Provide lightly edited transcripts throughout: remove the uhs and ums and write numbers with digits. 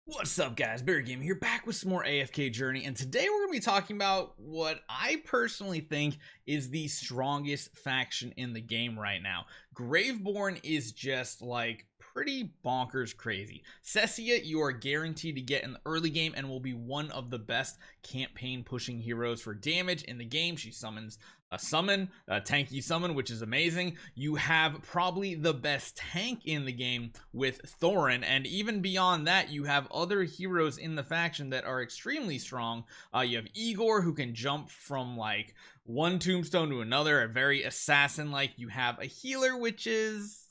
What's up, guys? Barry Gaming here, back with some more AFK Journey, and today we're going to be talking about what I personally think is the strongest faction in the game right now. Graveborn is just like pretty bonkers crazy. Cecia, you are guaranteed to get in the early game and will be one of the best campaign pushing heroes for damage in the game. She summons a tanky summon, which is amazing. You have probably the best tank in the game with Thoran, and even beyond that, you have other heroes in the faction that are extremely strong. You have Igor, who can jump from like one tombstone to another, a very assassin-like. You have a healer, which is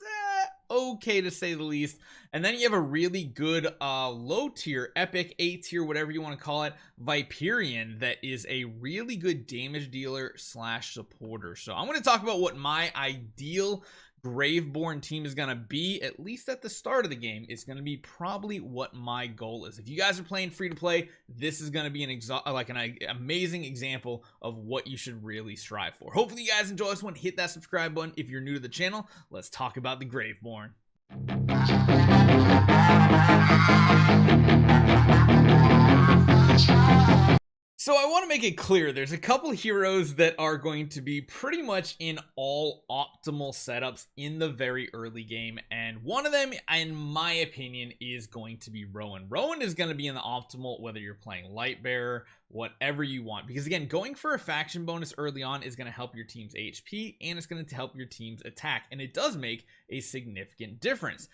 okay to say the least, and then you have a really good low tier, epic, A tier, whatever you want to call it, Viperian, that is a really good damage dealer slash supporter. So I'm going to talk about what my ideal Graveborn team is going to be, at least at the start of the game. It's going to be probably what my goal is. If you guys are playing free to play, this is going to be an amazing example of what you should really strive for. Hopefully you guys enjoy this one. Hit that subscribe button if you're new to the channel. Let's talk about the Graveborn. So I want to make it clear, there's a couple heroes that are going to be pretty much in all optimal setups in the very early game, and one of them, in my opinion, is going to be Rowan. Rowan is going to be in the optimal, whether you're playing Lightbearer, whatever you want, because again, going for a faction bonus early on is going to help your team's HP, and it's going to help your team's attack, and it does make a significant difference.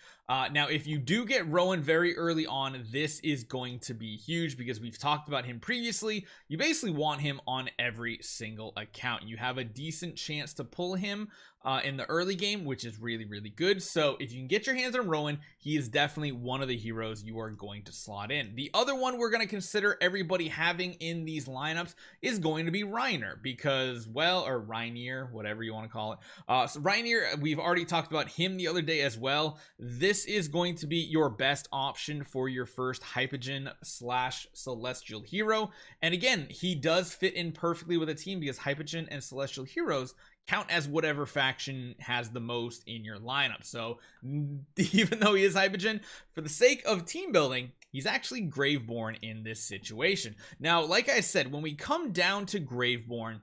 Now, if you do get Rowan very early on, this is going to be huge, because we've talked about him previously. You basically want him on every single account. You have a decent chance to pull him in the early game, which is really, really good. So if you can get your hands on Rowan, he is definitely one of the heroes you are going to slot in. The other one we're going to consider everybody having in these lineups is going to be Reinier, because, well, or Reinier, whatever you want to call it. So Reinier, we've already talked about him the other day as well. This is going to be your best option for your first Hypogean slash Celestial hero. And again, he does fit in perfectly with a team, because Hypogean and Celestial heroes count as whatever faction has the most in your lineup. So even though he is Hypogean, for the sake of team building, he's actually Graveborn in this situation. Now, like I said, when we come down to Graveborn,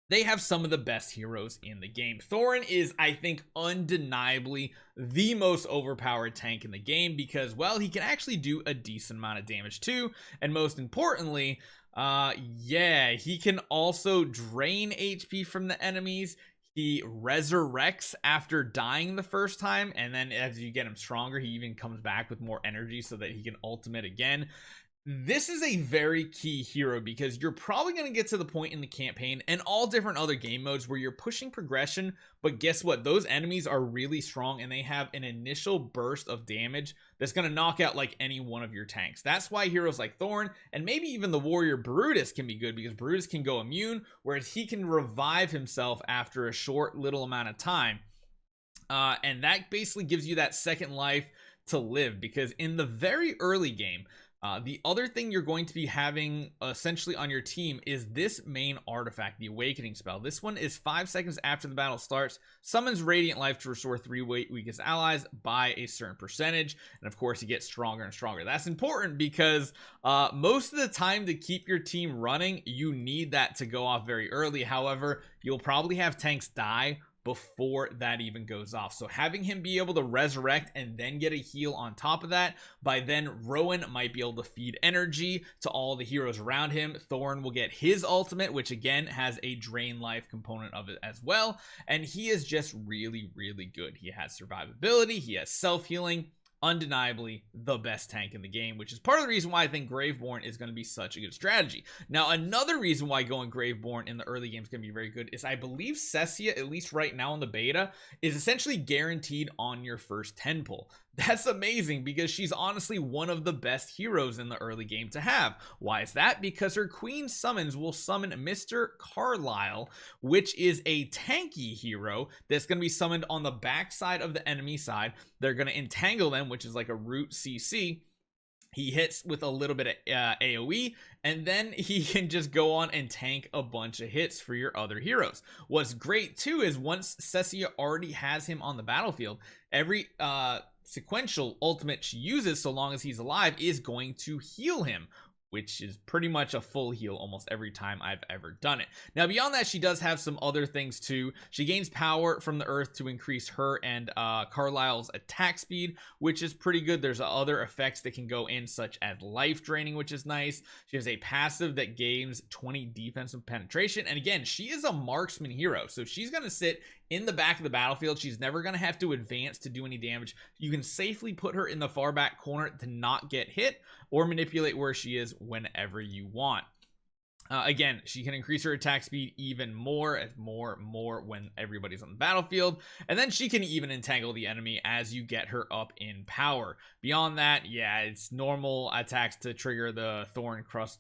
they have some of the best heroes in the game. Thoran is, I think, undeniably the most overpowered tank in the game, because, well, he can actually do a decent amount of damage too, and most importantly, yeah, he can also drain HP from the enemies. He resurrects after dying the first time, and then as you get him stronger, he even comes back with more energy so that he can ultimate again. This is a very key hero, because you're probably going to get to the point in the campaign and all different other game modes where you're pushing progression, but guess what? Those enemies are really strong, and they have an initial burst of damage that's going to knock out like any one of your tanks. That's why heroes like Thoran, and maybe even the warrior Brutus, can be good, because Brutus can go immune, whereas he can revive himself after a short little amount of time. And that basically gives you that second life to live, because in the very early game, the other thing you're going to be having essentially on your team is this main artifact, the Awakening spell. This one is 5 seconds after the battle starts, summons Radiant Life to restore 3 weakest allies by a certain percentage, and of course, he gets stronger and stronger. That's important, because most of the time, to keep your team running, you need that to go off very early. However, you'll probably have tanks die before that even goes off. So having him be able to resurrect and then get a heal on top of that, by then Rowan might be able to feed energy to all the heroes around him. Thoran will get his ultimate, which again has a drain life component of it as well, and he is just really, really good. He has survivability, he has self-healing. Undeniably the best tank in the game, which is part of the reason why I think Graveborn is going to be such a good strategy. Now, another reason why going Graveborn in the early game is going to be very good is I believe Cecia, at least right now in the beta, is essentially guaranteed on your first 10 pull. That's amazing, because she's honestly one of the best heroes in the early game to have. Why is that? Because her queen summons will summon Mr. Carlisle, which is a tanky hero that's going to be summoned on the backside of the enemy side. They're going to entangle them, which is like a root CC. He hits with a little bit of AoE, and then he can just go on and tank a bunch of hits for your other heroes. What's great too is once Cecia already has him on the battlefield, every sequential ultimate she uses, so long as he's alive, is going to heal him, which is pretty much a full heal almost every time I've ever done it. Now, beyond that, she does have some other things too. She gains power from the earth to increase her and Carlisle's attack speed, which is pretty good. There's other effects that can go in, such as life draining, which is nice. She has a passive that gains 20 defensive penetration. And again, she is a marksman hero, so she's going to sit in the back of the battlefield. She's never going to have to advance to do any damage. You can safely put her in the far back corner to not get hit, or manipulate where she is whenever you want. Again, she can increase her attack speed even more, as more when everybody's on the battlefield, and then she can even entangle the enemy as you get her up in power. Beyond that, yeah, it's normal attacks to trigger the Thorn Crust.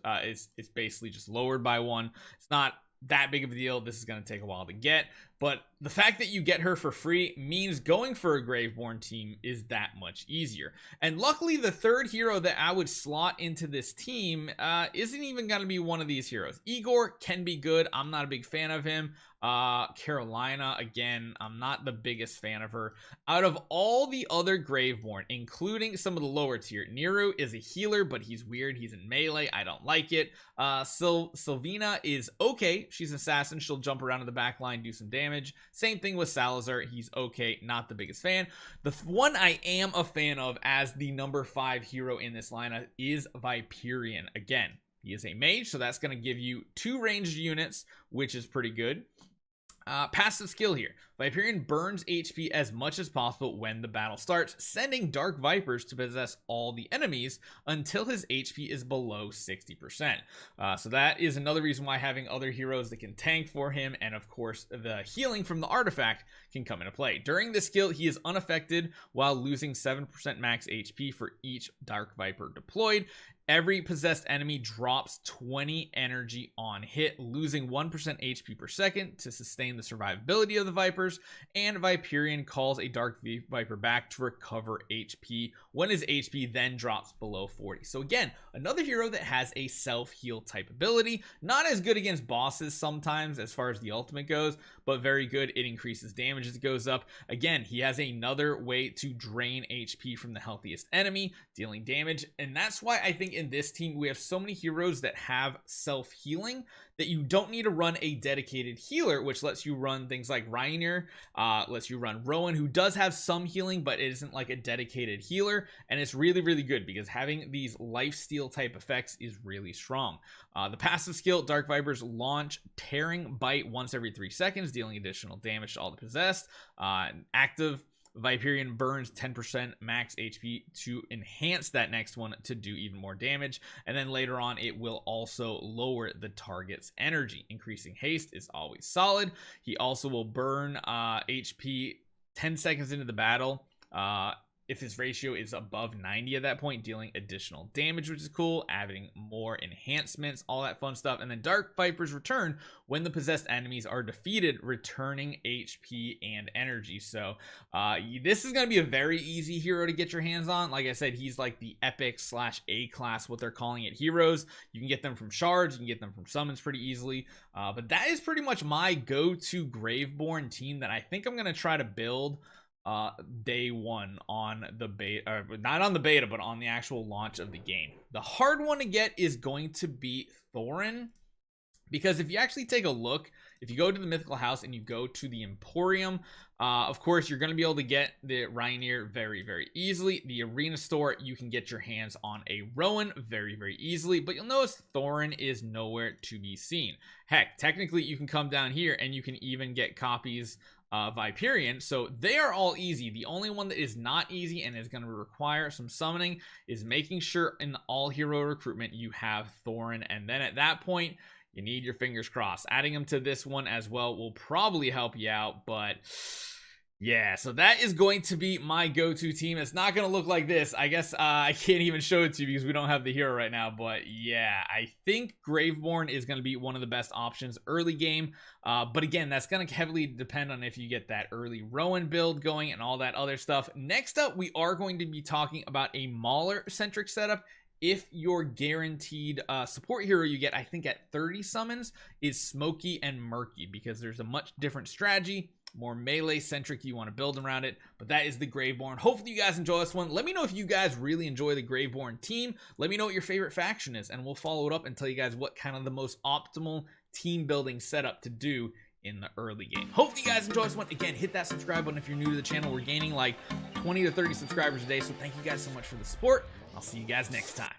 It's basically just lowered by 1. It's not that big of a deal. This is going to take a while to get, but the fact that you get her for free means going for a Graveborn team is that much easier. And luckily, the third hero that I would slot into this team isn't even going to be one of these heroes. Igor can be good. I'm not a big fan of him. Carolina, again, I'm not the biggest fan of her. Out of all the other Graveborn, including some of the lower tier, Niru is a healer, but he's weird. He's in melee. I don't like it. Sylvina is okay. She's an assassin. She'll jump around in the back line, do some damage. Same thing with Salazar. He's okay. Not the biggest fan. The one I am a fan of as the number 5 hero in this lineup is Viperian. Again, he is a mage, so that's going to give you 2 ranged units, which is pretty good. Passive skill here. Viperian burns HP as much as possible when the battle starts, sending Dark Vipers to possess all the enemies until his HP is below 60%. So that is another reason why having other heroes that can tank for him, and of course the healing from the artifact, can come into play. During this skill, he is unaffected while losing 7% max HP for each Dark Viper deployed. Every possessed enemy drops 20 energy on hit, losing 1% HP per second to sustain the survivability of the Vipers, and Viperian calls a Dark Viper back to recover HP when his HP then drops below 40. So again, another hero that has a self-heal type ability. Not as good against bosses sometimes as far as the ultimate goes, but very good. It increases damage as it goes up. Again, he has another way to drain HP from the healthiest enemy, dealing damage, and that's why I think in this team we have so many heroes that have self-healing that you don't need to run a dedicated healer, which lets you run things like Reinier, lets you run Rowan, who does have some healing, but it isn't like a dedicated healer, and it's really, really good because having these lifesteal type effects is really strong. The passive skill, Dark Vipers launch Tearing Bite once every 3 seconds, dealing additional damage to all the possessed. Active, Viperian burns 10% max HP to enhance that next one to do even more damage, and then later on it will also lower the target's energy. Increasing haste is always solid. He also will burn HP 10 seconds into the battle if his ratio is above 90 at that point, dealing additional damage, which is cool, adding more enhancements, all that fun stuff. And then Dark Vipers return when the possessed enemies are defeated, returning HP and energy. So this is going to be a very easy hero to get your hands on. Like I said, he's like the epic / A class, what they're calling it, heroes. You can get them from shards, you can get them from summons pretty easily. But that is pretty much my go-to Graveborn team that I think I'm going to try to build day one on the beta, not on the beta, but on the actual launch of the game. The hard one to get is going to be Thoran, because if you actually take a look, if you go to the mythical house and you go to the Emporium, of course you're going to be able to get the Reinier very, very easily. The arena store, you can get your hands on a Rowan very, very easily, but you'll notice Thoran is nowhere to be seen. Heck, technically you can come down here and you can even get copies Viperian, so they are all easy. The only one that is not easy and is going to require some summoning is making sure in the all hero recruitment you have Thoran, and then at that point you need your fingers crossed. Adding them to this one as well will probably help you out, but yeah, so that is going to be my go-to team. It's not going to look like this. I guess I can't even show it to you because we don't have the hero right now. But yeah, I think Graveborn is going to be one of the best options early game. But again, that's going to heavily depend on if you get that early Rowan build going and all that other stuff. Next up, we are going to be talking about a Mauler-centric setup. If your guaranteed support hero you get, I think at 30 summons, is Smoky and Murky, because there's a much different strategy more melee centric, you want to build around it. But that is the Graveborn. Hopefully you guys enjoy this one. Let me know if you guys really enjoy the Graveborn team. Let me know what your favorite faction is, and we'll follow it up and tell you guys what kind of the most optimal team building setup to do in the early game. Hopefully you guys enjoy this one. Again, hit that subscribe button if you're new to the channel. We're gaining like 20 to 30 subscribers a day, so thank you guys so much for the support. I'll see you guys next time.